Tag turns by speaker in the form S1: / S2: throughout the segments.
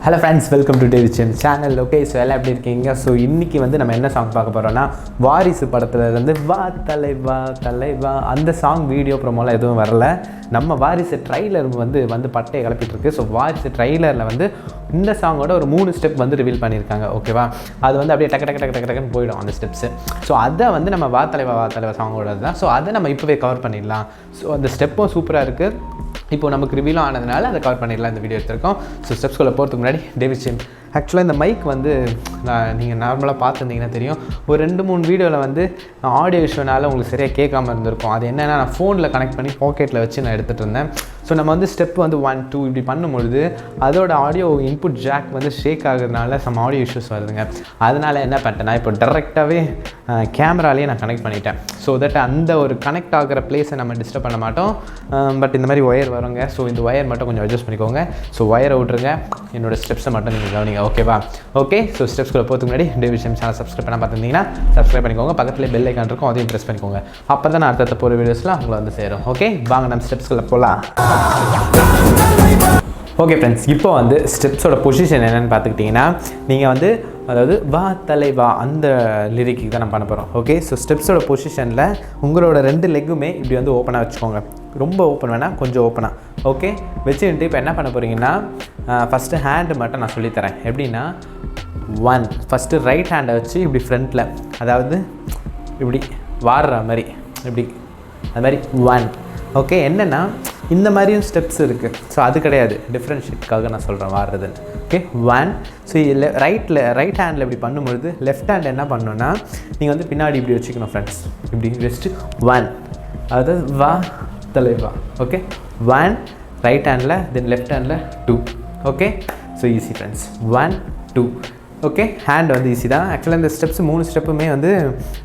S1: Hello friends, welcome to DavidJames channel. Okay, so எல்லாரும் எப்படி இருக்கீங்க? So இன்னைக்கு வந்து நம்ம என்ன சாங் பார்க்க போறோம்னா வாரிசு படத்துல இருந்து வா தலைவா தலைவா அந்த சாங் வீடியோ ப்ரோமோல எதுவும் வரல. நம்ம வாரிசு ட்ரைலர் வந்து பட்டையை கிளப்பிட்டு இருக்கு. ஸோ வாரிசு ட்ரைலரில் வந்து இந்த சாங்கோட ஒரு 3 ஸ்டெப் வந்து ரிவீல் பண்ணியிருக்காங்க. ஓகேவா, அது வந்து அப்படியே டக்குன்னு போயிடும் அந்த ஸ்டெப்ஸு. ஸோ அதை வந்து நம்ம வா தலைவா சாங்கோட தான். ஸோ அதை நம்ம இப்போவே கவர் பண்ணிடலாம். ஸோ அந்த ஸ்டெப்பும் சூப்பராக இருக்குது. இப்போது நமக்கு ரிவீலும் ஆனதுனால அதை கவர் பண்ணிடலாம் இந்த வீடியோ எடுத்திருக்கோம். ஸோ ஸ்டெப்ஸ்குள்ளே போகிறதுக்கு முன்னாடி DavidJames ஆக்சுவலாக இந்த மைக் வந்து நீங்கள் நார்மலாக பார்த்துருந்தீங்கன்னா தெரியும், ஒரு 2-3 வீடியோவில் வந்து ஆடியோ இஷ்யூனால் உங்களுக்கு சரியாக கேட்காமல் இருந்திருக்கும். அது என்னென்னா நான் ஃபோனில் கனெக்ட் பண்ணி பாக்கெட்டில் வச்சு நான் எடுத்துகிட்டு இருந்தேன். ஸோ நம்ம வந்து ஸ்டெப் வந்து 1, 2 இப்படி பண்ணும்பொழுது அதோட ஆடியோ இன்புட் ஜாக் வந்து ஷேக் ஆகுறதுனால சம் ஆடியோ இஷ்யூஸ் வருதுங்க. அதனால் என்ன பண்ணிட்டேன்னா இப்போ டேரெக்டாகவே கேமராலேயே நான் கனெக்ட் பண்ணிட்டேன். ஸோ தட் அந்த ஒரு கனெக்ட் ஆகிற பிளேஸை நம்ம டிஸ்டர்ப் பண்ண மாட்டோம். பட் இந்த மாதிரி ஒயர் வருங்க. ஸோ இந்த ஒயர் மட்டும் கொஞ்சம் அட்ஜஸ்ட் பண்ணிக்கோங்க. ஸோ ஒயரை விட்ருங்க, என்னோடய ஸ்டெப்ஸை மட்டும் நீங்கள் கவனிங்க. ஓகேவா? ஓகே, ஸோ ஸ்டெப்ஸ்குள்ளே போகிறதுக்கு முன்னாடி DavidJames சேனல் சப்ஸ்கிரைப் பண்ண பார்த்துருந்தீங்கன்னா சப்ஸ்கிரைப் பண்ணிக்கோங்க. பக்கத்துலேயே பெல் ஐக்கான் இருக்கும், அதையும் ப்ரெஸ் பண்ணிக்கோங்க. அப்போ தான் நான் அடுத்த போகிற வீடியோஸ்லாம் உங்களை வந்து சேரும். ஓகே, வாங்க நம்ம ஸ்டெப்ஸ்குள்ளே போகலாம். ஓகே ஃப்ரெண்ட்ஸ், இப்போ வந்து ஸ்டெப்ஸோட பொசிஷன் என்னென்னு பார்த்துக்கிட்டிங்கன்னா நீங்கள் வந்து அதாவது வா தலைவா அந்த லிரிக்கு தான் நம்ம பண்ண போகிறோம். ஓகே, ஸோ ஸ்டெப்ஸோட பொசிஷனில் உங்களோட 2 லெக்குமே இப்படி வந்து ஓப்பனாக வச்சுக்கோங்க. ரொம்ப ஓப்பன் வேணால், கொஞ்சம் ஓப்பனாக. ஓகே, வச்சுக்கிட்டு இப்போ என்ன பண்ண போகிறீங்கன்னா ஃபஸ்ட்டு ஹேண்டு மட்டும் நான் சொல்லித்தரேன். எப்படின்னா 1 ஃபஸ்ட்டு ரைட் ஹேண்டை வச்சு இப்படி ஃப்ரண்ட்டில், அதாவது இப்படி வாடுற மாதிரி, இப்படி அது மாதிரி 1. ஓகே, என்னென்னா இந்த மாதிரியும் ஸ்டெப்ஸ் இருக்குது. ஸோ அது கிடையாது, டிஃப்ரென்ஷியேட்காக நான் சொல்கிறேன் வாடுறதுன்னு. ஓகே, 1. ஸோ ரைட் ஹேண்டில் இப்படி பண்ணும்பொழுது லெஃப்ட் ஹேண்ட் என்ன பண்ணணுன்னா நீங்கள் வந்து பின்னாடி இப்படி வச்சுக்கணும் ஃப்ரெண்ட்ஸ். இப்படி வச்சுட்டு 1, அதாவது வா தலைவா. ஓகே, 1 ரைட் ஹேண்டில், தென் left handle 2. Okay, so easy friends, 1, 2. Okay, hand வந்து ஈஸி தான். ஆக்சுவலாக இந்த ஸ்டெப்ஸ் 3 ஸ்டெப்புமே வந்து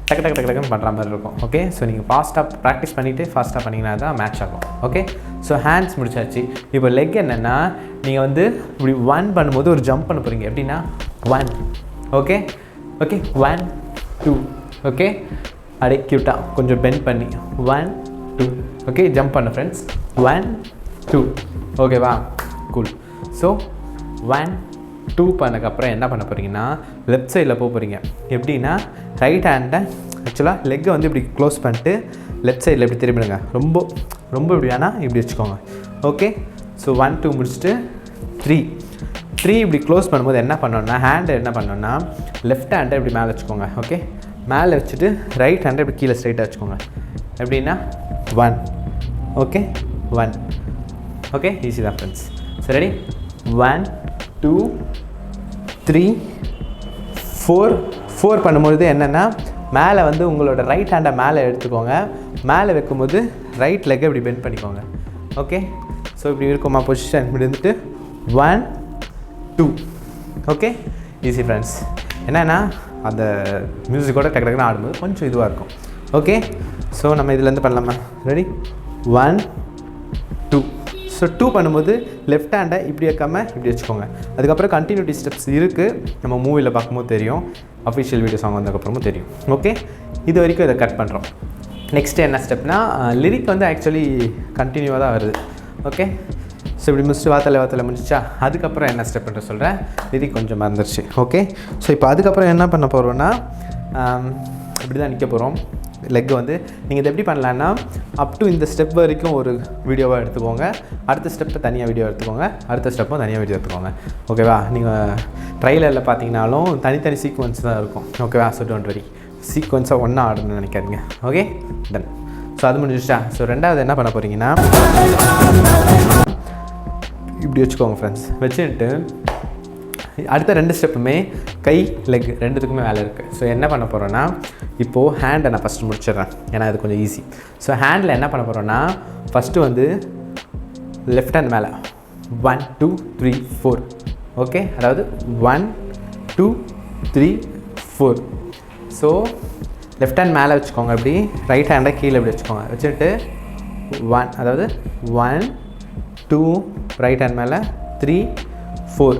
S1: டக்குன்னு பண்ணுற மாதிரி இருக்கும். ஓகே, ஸோ நீங்கள் ஃபாஸ்ட்டாக ப்ராக்டிஸ் பண்ணிவிட்டு ஃபாஸ்ட்டாக பண்ணிங்கன்னா தான் மேட்ச் ஆகும். ஓகே, ஸோ ஹேண்ட்ஸ் முடிச்சாச்சு. இப்போ லெக் என்னென்னா நீங்கள் வந்து இப்படி 1 பண்ணும்போது ஒரு ஜம்ப் பண்ண போகிறீங்க. எப்படின்னா 1. ஓகே, 1, 2. ஓகே, அப்படியே க்யூட்டாக கொஞ்சம் பெண்ட் பண்ணி 1, 2. ஓகே, ஜம்ப் பண்ண ஃப்ரெண்ட்ஸ், 1, 2. ஓகேவா, கூல். ஸோ 1, 2 பண்ணக்கப்புறம் என்ன பண்ண போகிறீங்கன்னா லெஃப்ட் சைடில் போகிறீங்க. எப்படின்னா ரைட் ஹேண்டை ஆக்சுவலாக லெக்கை வந்து இப்படி க்ளோஸ் பண்ணிட்டு லெஃப்ட் சைடில் இப்படி திரும்பிடுங்க. ரொம்ப இப்படி வேணால் இப்படி வச்சுக்கோங்க. ஓகே, ஸோ 1, 2 முடிச்சுட்டு 3 இப்படி க்ளோஸ் பண்ணும்போது என்ன பண்ணோன்னா ஹேண்டை என்ன பண்ணோன்னா லெஃப்ட் ஹேண்டை இப்படி மேலே வச்சுக்கோங்க. ஓகே, மேலே வச்சுட்டு ரைட் ஹேண்டை இப்படி கீழே ஸ்ட்ரைட்டாக வச்சுக்கோங்க. எப்படின்னா 1. ஓகே, 1. ஓகே, ஈஸி தான் ஃப்ரெண்ட்ஸ். சரி, 1, 2, 3, 4 பண்ணும்பொழுது என்னென்னா மேலே வந்து உங்களோட ரைட் ஹேண்டை மேலே எடுத்துக்கோங்க. மேலே வைக்கும்போது ரைட் லெக்கை இப்படி பெண்ட் பண்ணிக்கோங்க. ஓகே, ஸோ இப்படி இருக்குமா பொசிஷன். இப்படி இருந்துட்டு 1, 2. Okay, easy friends. என்னென்னா அந்த மியூசிக்கோட டக்குன்னு ஆடும்போது கொஞ்சம் இதுவாக இருக்கும். ஓகே, ஸோ நம்ம இதுலேருந்து பண்ணலாமா? ரெடி, 1, 2. ஸோ 2 பண்ணும்போது லெஃப்ட் ஹேண்டை இப்படி வைக்காமல் இப்படி வச்சுக்கோங்க. அதுக்கப்புறம் கண்டினியூட்டி ஸ்டெப்ஸ் இருக்குது, நம்ம மூவியில் பார்க்கும்போது தெரியும், அஃபிஷியல் வீடியோ சாங் வந்ததுக்கப்புறமும் தெரியும். ஓகே, இது வரைக்கும் இதை கட் பண்ணுறோம். நெக்ஸ்ட்டு என்ன ஸ்டெப்னா லிரிக் வந்து ஆக்சுவலி கண்டினியூவாக தான் வருது. ஓகே, ஸோ இப்படி முடிச்சுட்டு வாத்தலை முடிச்சா அதுக்கப்புறம் என்ன ஸ்டெப்ன்ற சொல்கிறேன். லிரிக் கொஞ்சம் மறந்துருச்சு. ஓகே, ஸோ இப்போ அதுக்கப்புறம் என்ன பண்ண போகிறோன்னா இப்படி தான் நிற்க போகிறோம். லெக் வந்து நீங்கள் இதை எப்படி பண்ணலான்னா அப் டு இந்த ஸ்டெப் வரைக்கும் ஒரு வீடியோவாக எடுத்துக்கோங்க. அடுத்த ஸ்டெப்பை தனியாக வீடியோ எடுத்துக்கோங்க. அடுத்த ஸ்டெப்பும் தனியாக வீடியோ எடுத்துக்கோங்க. ஓகேவா, நீங்கள் ட்ரைலரில் பார்த்தீங்கனாலும் தனித்தனி சீக்வன்ஸ் தான் இருக்கும். ஓகேவா, ஸோ டோன்ட் வரி, சீக்வன்ஸாக ஒன்றா ஆடணும்னு நினைக்காதீங்க. Okay, ton. ஸோ அது முடிஞ்சிச்சா? ஸோ ரெண்டாவது என்ன பண்ண போகிறீங்கன்னா இப்படி வச்சுக்கோங்க ஃப்ரெண்ட்ஸ். வச்சுட்டு அடுத்த 2 ஸ்டெப்புமே கை லெக் 2த்துக்குமே வேலை இருக்குது. ஸோ என்ன பண்ண போகிறோன்னா இப்போது ஹேண்டை நான் ஃபஸ்ட்டு முடிச்சிடுறேன், ஏன்னா அது கொஞ்சம் ஈஸி. ஸோ ஹேண்டில் என்ன பண்ண போகிறோன்னா ஃபஸ்ட்டு வந்து லெஃப்ட் ஹேண்ட் மேலே 1, 2, 3, 4. ஓகே, அதாவது 1, 2, 3, 4. ஸோ லெஃப்ட் ஹேண்ட் மேலே வச்சுக்கோங்க. இப்படி ரைட் ஹேண்டை கீழே இப்படி வச்சுக்கோங்க. வச்சுட்டு 1, அதாவது 1, 2 ரைட் ஹேண்ட் மேலே 3, 4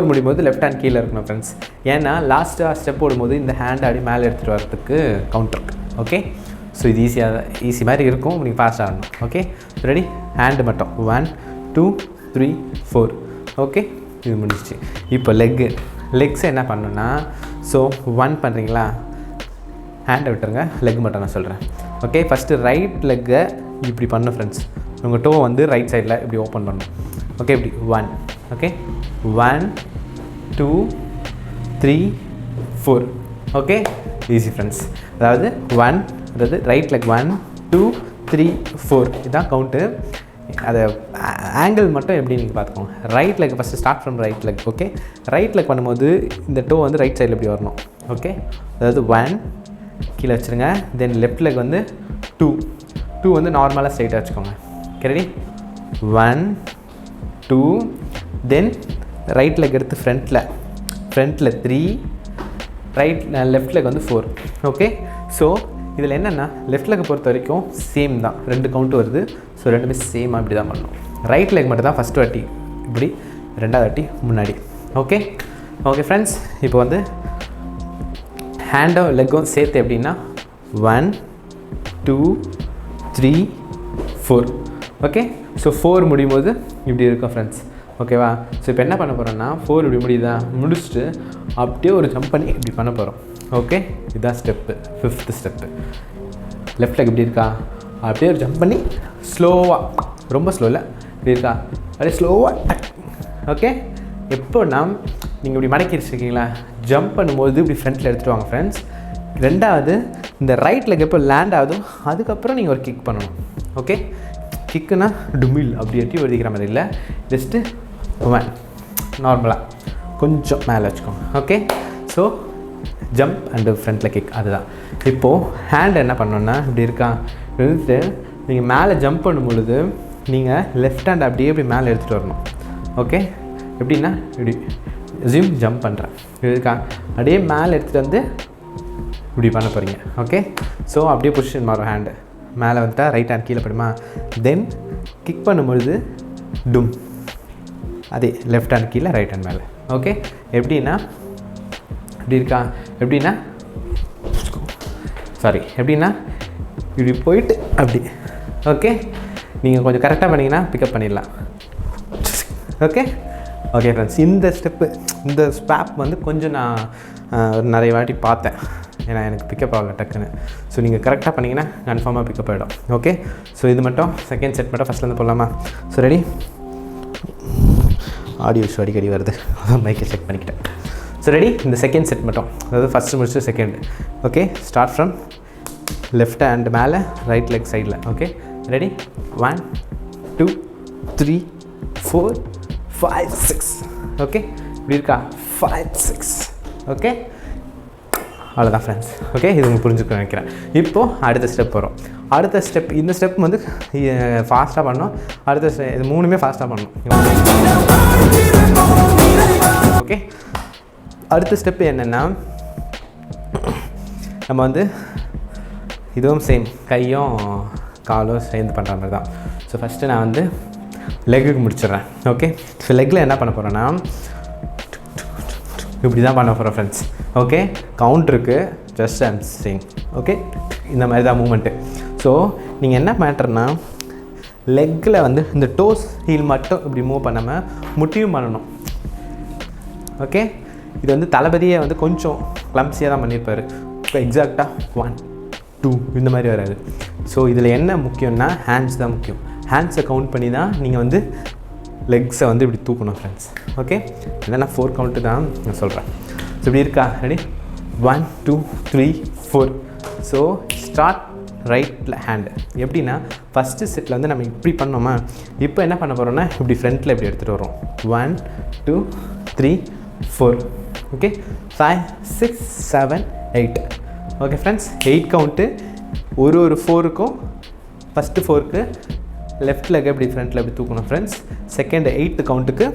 S1: முடியும் போது லெஃப்ட் ஹேண்ட் கீழே இருக்கணும் ஃப்ரெண்ட்ஸ். ஏன்னா லாஸ்ட்டாக ஸ்டெப் போடும்போது இந்த ஹேண்ட் அடி மேலே எடுத்துகிட்டு வரதுக்கு கவுண்டர் இருக்குது. ஓகே, ஸோ இது ஈஸி மாதிரி இருக்கும், நீங்கள் ஃபாஸ்ட் ஆகணும். ஓகே, ரெடி, ஹேண்டு மட்டும் 1, 2, 3, 4. ஓகே, இது முடிஞ்சிச்சு. இப்போ லெக்ஸை என்ன பண்ணணுன்னா, ஸோ 1 பண்ணுறீங்களா, ஹேண்டை விட்டுருங்க, லெக் மட்டும் நான் சொல்கிறேன். ஓகே, ஃபஸ்ட்டு ரைட் லெக்கை இப்படி பண்ணணும் ஃப்ரெண்ட்ஸ். உங்கள் டோ வந்து ரைட் சைடில் இப்படி ஓப்பன் பண்ணணும். ஓகே, இப்படி 1. ஓகே, 1 2 3 4. Okay, easy friends. அதாவது 1, அதாவது ரைட் லெக் 1 2 3 4 இதுதான் கவுண்ட்டு. அதை ஆங்கிள் மட்டும் எப்படி நீங்கள் பார்த்துக்கோங்க. Right leg first start from right leg. Okay, right leg பண்ணும்போது இந்த டோ வந்து ரைட் சைடில் இப்படி வரணும். ஓகே, அதாவது 1 கீழே வச்சுருங்க. தென் லெஃப்ட் லெக் வந்து 2 வந்து நார்மலாக ஸ்ட்ரைட்டாக வச்சுக்கோங்க. Okay, ready? 1 2 தென் ரைட் லெக் எடுத்து ஃப்ரண்ட்டில் 3, லெஃப்ட் லெக் வந்து 4. ஓகே, ஸோ இதில் என்னென்னா லெஃப்ட் லெக்கை பொறுத்த வரைக்கும் சேம் தான், 2 கவுண்ட் வருது. ஸோ ரெண்டுமே சேமாக இப்படி தான் பண்ணணும். ரைட் லெக் மட்டும் தான் ஃபஸ்ட்டு வாட்டி இப்படி, ரெண்டாவது வாட்டி முன்னாடி. ஓகே ஃப்ரெண்ட்ஸ், இப்போ வந்து ஹேண்டும் லெக்கும் சேர்த்து எப்படின்னா 1 2 3 4. ஓகே, ஸோ 4 முடியும் போது இப்படி இருக்கும் ஃப்ரெண்ட்ஸ். ஓகேவா? ஸோ இப்போ என்ன பண்ண போகிறோன்னா 4 இப்படி முடியுதா, முடிச்சுட்டு அப்படியே ஒரு ஜம்ப் பண்ணி இப்படி பண்ண போகிறோம். ஓகே, இதுதான் step, 5th step. Left leg இப்படி இருக்கா, அப்படியே ஒரு ஜம்ப் பண்ணி ஸ்லோவாக, ரொம்ப ஸ்லோவில் இப்படி இருக்கா, அப்படியே ஸ்லோவாக. ஓகே, எப்போனா நீங்கள் இப்படி மடக்கி வச்சுருக்கீங்களா, ஜம்ப் பண்ணும்போது இப்படி ஃப்ரண்ட்டில் எடுத்துகிட்டு வாங்க ஃப்ரெண்ட்ஸ். ரெண்டாவது இந்த ரைட் லெக் எப்போ லேண்ட் ஆகுதோ அதுக்கப்புறம் நீங்கள் ஒரு கிக் பண்ணணும். ஓகே, கிக்குனா டுமில் அப்படி எட்டி ஒழிக்கிற மாதிரி இல்லை, ஜஸ்ட்டு 1 நார்மலாக கொஞ்சம் மேலே வச்சுக்கோங்க. ஓகே, ஸோ ஜம்ப் அண்டு ஃப்ரண்ட்டில் கிக், அதுதான். இப்போது ஹேண்ட் என்ன பண்ணணுன்னா இப்படி இருக்கா, எடுத்துட்டு நீங்கள் மேலே ஜம்ப் பண்ணும் பொழுது நீங்கள் லெஃப்ட் ஹேண்ட் அப்படியே இப்படி மேலே எடுத்துகிட்டு வரணும். ஓகே, எப்படின்னா இப்படி ஜம்ப் பண்ணுறேன், இருக்கா, அப்படியே மேலே எடுத்துகிட்டு வந்து இப்படி பண்ண போகிறீங்க. ஓகே, ஸோ அப்படியே பொசிஷன் மாறும். ஹேண்டு மேலே வந்துட்டால் ரைட் ஹேண்ட் கீழே படுமா, தென் கிக் பண்ணும்பொழுது டும், அதே லெஃப்ட் ஹேண்ட் கீழே ரைட் ஹேண்ட் மேலே. ஓகே, எப்படின்னா இப்படி இருக்கா, எப்படின்னா இப்படி போயிட்டு அப்படி. ஓகே, நீங்கள் கொஞ்சம் கரெக்டாக பண்ணிங்கன்னா பிக்கப் பண்ணிடலாம். ஓகே ஃப்ரெண்ட்ஸ், இந்த ஸ்டெப்பு, இந்த ஸ்வாப் வந்து கொஞ்சம் நான் நிறைய வாட்டி பார்த்தேன், ஏன்னா எனக்கு பிக்கப் ஆகல டக்குன்னு. ஸோ நீங்கள் கரெக்டாக பண்ணிங்கன்னா கன்ஃபார்மாக பிக்கப் ஆகிடும். ஓகே, ஸோ இது மட்டும் செகண்ட் செட் மட்டும் ஃபஸ்ட்லேருந்து போடலாமா? So ready? ஆடியோ இஷ்யூ அடிக்கடி வருது, அதான் மைக்கை செக் பண்ணிக்கிட்டேன். So ready? இந்த செகண்ட் செட் மட்டும், அதாவது ஃபஸ்ட்டு முடிச்சு second. Okay, start from left hand மேலே, ரைட் லெக் சைடில். Okay, ready? 1 2 3 4 5 6. ஓகே, இப்படி இருக்கா, 5 6. ஓகே, அவ்வளோதான் ஃப்ரெண்ட்ஸ். ஓகே, இது உங்களுக்கு புரிஞ்சுக்க நினைக்கிறேன். இப்போது அடுத்த ஸ்டெப் வரும். அடுத்த ஸ்டெப், இந்த ஸ்டெப் வந்து ஃபாஸ்ட்டாக பண்ணணும். அடுத்த இது 3மே ஃபாஸ்ட்டாக பண்ணணும். ஓகே, அடுத்த ஸ்டெப்பு என்னென்னா, நம்ம வந்து இதுவும் சேம், கையும் காலும் சேர்ந்து பண்ணுற மாதிரி தான். ஸோ ஃபஸ்ட்டு நான் வந்து லெக்குக்கு முடிச்சிடுறேன். ஓகே, ஸோ லெக்கில் என்ன பண்ண போகிறேன்னா இப்படி தான் பண்ண போகிறோம் ஃப்ரெண்ட்ஸ். ஓகே, கவுண்ட் இருக்குது, ஜஸ்ட் ஐம் சேயிங். ஓகே, இந்த மாதிரி தான் மூமெண்ட்டு. ஸோ நீங்கள் என்ன மேட்டர்னா, லெக்கில் வந்து இந்த டோஸ் ஹீல் மட்டும் இப்படி மூவ் பண்ணாமல் முட்டியும் பண்ணணும். ஓகே, இது வந்து தளபதியை வந்து கொஞ்சம் கிளம்ஸியாக தான் பண்ணியிருப்பார். இப்போ எக்ஸாக்டாக 1 2 இந்த மாதிரி வராது. ஸோ இதில் என்ன முக்கியம்னா ஹேண்ட்ஸ் தான் முக்கியம். ஹேண்ட்ஸை கவுண்ட் பண்ணி தான் நீங்கள் வந்து லெக்ஸை வந்து இப்படி தூக்கணும் ஃப்ரெண்ட்ஸ். ஓகே, இல்லைன்னா 4 கவுண்ட்டு தான் நான் சொல்கிறேன். ஸோ இப்படி இருக்கா, ரெடி? 1 2 3 4. ஸோ ஸ்டார்ட் ரைட்டில் ஹேண்டு. எப்படின்னா ஃபஸ்ட்டு செட்டில் வந்து நம்ம இப்படி பண்ணோமா, இப்போ என்ன பண்ண போகிறோன்னா இப்படி ஃப்ரண்ட்டில் இப்படி எடுத்துகிட்டு வரோம். 1 2 3 4. ஓகே, 5 6 7 8. Okay friends, 8 count. ஒரு 4க்கும் ஃபஸ்ட்டு 4க்கு லெஃப்ட் லெக் இப்படி ஃப்ரண்ட்டில் இப்படி தூக்கணும் ஃப்ரெண்ட்ஸ். செகண்ட் 8th கவுண்ட்டுக்கு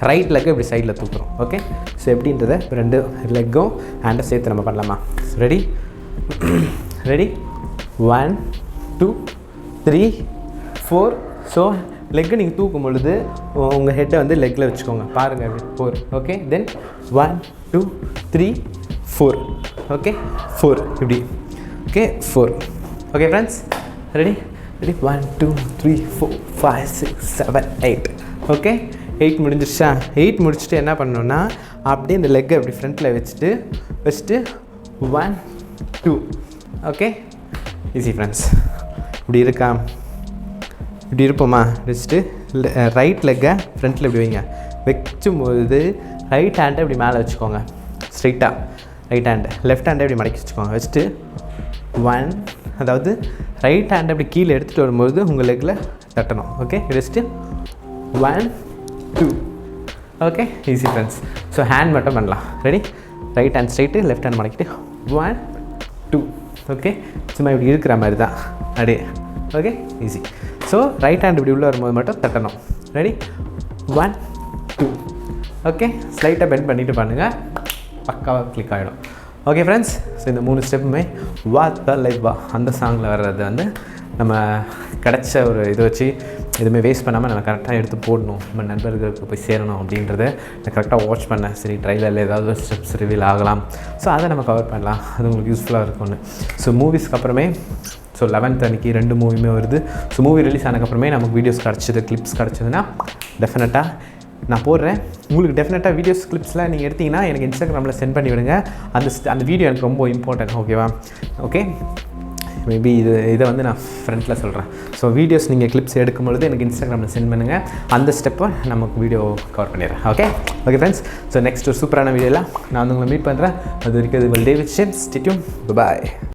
S1: ரைட் லெக் இப்படி சைடில் தூக்குறோம். ஓகே, ஸோ எப்படின்றத 2 லெக்கும் ஹேண்டை சேர்த்து நம்ம பண்ணலாமா? ரெடி? 1 2 3 4. ஸோ லெக்கை நீங்கள் தூக்கும் பொழுது உங்கள் ஹெட்டை வந்து லெக்கில் வச்சுக்கோங்க, பாருங்கள் அப்படி 4. ஓகே, தென் 1 2 3 4. ஓகே, 4 இப்படி. Okay, 4. Okay friends, ready? 1 2 3 4 5 6 7 8. Okay, 8 முடிஞ்சிருச்சா? 8 முடிச்சுட்டு என்ன பண்ணணுன்னா அப்படியே இந்த லெக்கை அப்படி ஃப்ரண்ட்டில் வச்சுட்டு 1 2. Okay, easy friends. இப்படி இருக்கா? இப்படி இருப்போமா? வச்சுட்டு ரைட் லெக்கை ஃப்ரண்ட்டில் இப்படி வைங்க. வைக்கும்போது ரைட் ஹேண்டை இப்படி மேலே வச்சுக்கோங்க, ஸ்ட்ரைட்டாக ரைட் ஹேண்டு. லெஃப்ட் ஹேண்டை இப்படி மடக்கி வச்சுக்கோங்க. வச்சுட்டு 1, அதாவது ரைட் ஹேண்டை அப்படி கீழே எடுத்துகிட்டு வரும்போது உங்கள் லெக்கில் தட்டணும். ஓகே, வச்சுட்டு 1 2. Okay, easy friends. So hand மட்டும் பண்ணலாம். Ready? Right hand straight, left hand மடக்கிட்டு 1 2. ஓகே, சும்மா இப்படி இருக்கிற மாதிரி தான் அப்படியே. Okay, easy. So right hand இப்படி உள்ளே வரும்போது மட்டும் தட்டணும். ரெடி? 1 2. ஓகே, ஸ்லைட்டாக பெண்ட் பண்ணிவிட்டு பண்ணுங்கள், பக்காவாக கிளிக் ஆகிடும். ஓகே ஃப்ரெண்ட்ஸ், ஸோ இந்த 3 ஸ்டெப்புமே வா தலைவா அந்த சாங்கில் வர்றது வந்து நம்ம கிடச்ச ஒரு இதை வச்சு எதுவுமே வேஸ்ட் பண்ணாமல் நம்ம கரெக்டாக எடுத்து போடணும், நம்ம நண்பர்களுக்கு போய் சேரணும் அப்படின்றத நான் கரெக்டாக வாட்ச் பண்ணேன். சரி, ட்ரைலரில் ஏதாவது ஸ்டெப்ஸ் ரிவீல் ஆகலாம், ஸோ அதை நம்ம கவர் பண்ணலாம், அது உங்களுக்கு யூஸ்ஃபுல்லாக இருக்கும்னு. ஸோ மூவிஸ்க்கு அப்புறமே, ஸோ 11th அன்றைக்கி 2 மூவியுமே வருது. ஸோ மூவி ரிலீஸ் ஆனதுக்கப்புறமே நமக்கு வீடியோஸ் கிடச்சிது, கிளிப்ஸ் கிடச்சிதுன்னா டெஃபினட்டாக நான் போடுறேன். உங்களுக்கு டெஃபினட்டாக வீடியோஸ் கிளிப்ஸ்லாம் நீங்கள் எடுத்திங்கன்னா எனக்கு இன்ஸ்டாகிராமில் சென்ட் பண்ணி விடுங்க. அந்த வீடியோ எனக்கு ரொம்ப இம்பார்ட்டன்ட். ஓகேவா? ஓகே, மேபி இதை வந்து நான் ஃப்ரண்ட்டில் சொல்கிறேன். ஸோ வீடியோஸ் நீங்கள் கிளிப்ஸ் எடுக்கும்பொழுது எனக்கு இன்ஸ்டாகிராமில் சென்ட் பண்ணுங்கள், அந்த ஸ்டெப்பை நமக்கு வீடியோ கவர் பண்ணிடுறேன். Okay okay friends, so next ஒரு சூப்பரான வீடியோவில் நான் வந்து உங்களை மீட் பண்ணுறேன். அது வரைக்கும் இது DavidJames. Stay tuned. Bye.